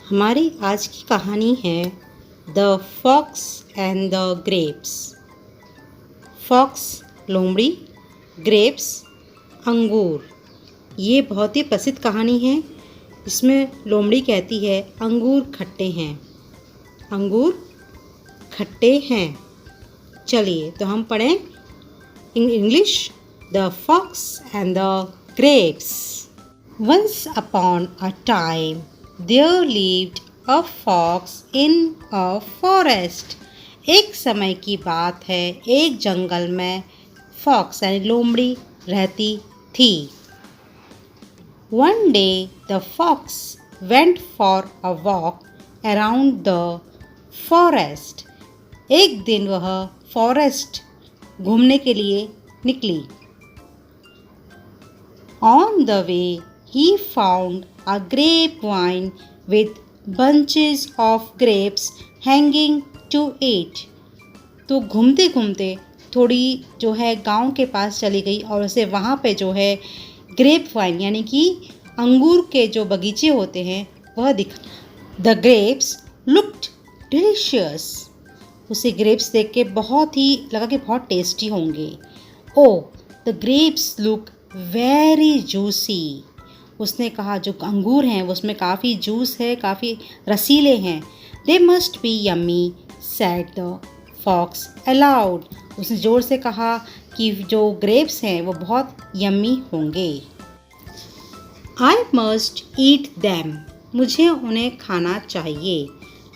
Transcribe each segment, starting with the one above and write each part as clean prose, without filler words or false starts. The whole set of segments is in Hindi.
हमारी आज की कहानी है the fox and the grapes. Fox लोमड़ी, ग्रेप्स अंगूर। ये बहुत ही प्रसिद्ध कहानी है। इसमें लोमड़ी कहती है अंगूर खट्टे हैं, अंगूर खट्टे हैं। चलिए तो हम पढ़ें in English the fox and the grapes. Once upon a time there lived a fox in a forest। एक समय की बात है, एक जंगल में फॉक्स यानी लोमड़ी रहती थी। One day the fox went for a walk around the forest। एक दिन वह फॉरेस्ट घूमने के लिए निकली। On the way he found a grapevine with bunches of grapes hanging to it। तो घूमते घूमते थोड़ी जो है गांव के पास चली गई और उसे वहाँ पे जो है ग्रेप वाइन यानी कि अंगूर के जो बगीचे होते हैं वह दिखा। The grapes looked delicious. उसे ग्रेप्स देख के बहुत ही लगा कि बहुत टेस्टी होंगे। Oh the grapes look very juicy. उसने कहा जो अंगूर हैं वो उसमें काफ़ी जूस है, काफ़ी रसीले हैं। They must be yummy said the fox aloud. उसने ज़ोर से कहा कि जो ग्रेप्स हैं वो बहुत यम्मी होंगे। I must eat them. मुझे उन्हें खाना चाहिए।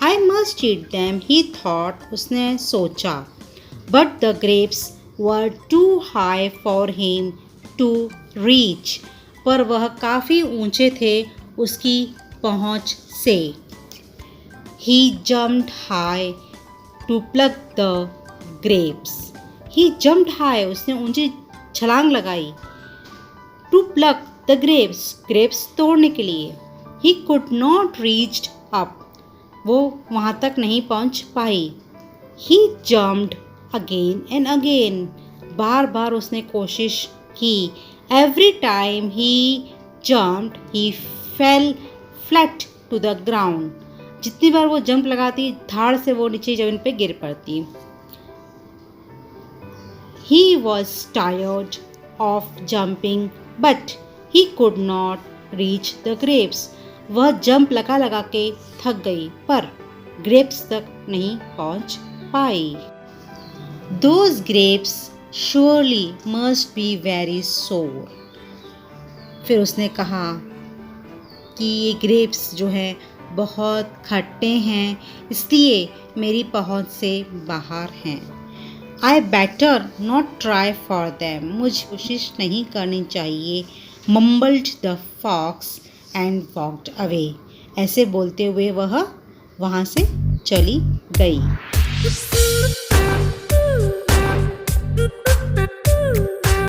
I must eat them he thought. उसने सोचा। But the grapes were too high for him to reach. पर वह काफ़ी ऊंचे थे उसकी पहुंच से। He jumped high to pluck the grapes. He jumped high, उसने ऊंची छलांग लगाई। To pluck the grapes, grapes तोड़ने के लिए। He could not reached up, वो वहाँ तक नहीं पहुँच पाई। He jumped again and again, बार बार उसने कोशिश की। Every time he jumped, he fell flat to the ground। जितनी बार वो जंप लगाती धाड़ से वो नीचे जमीन पे गिर पड़ती। He was tired of jumping, but he could not reach the grapes। वह जंप लगा लगा के थक गई पर ग्रेप्स तक नहीं पहुंच पाई। Those grapes surely must be very sour। फिर उसने कहा कि ये ग्रेप्स जो है बहुत खट्टे हैं, इसलिए मेरी पहुंच से बाहर हैं। I better not try for them. मुझे कोशिश नहीं करनी चाहिए। Mumbled the fox and walked away. ऐसे बोलते हुए वह वहाँ से चली गई।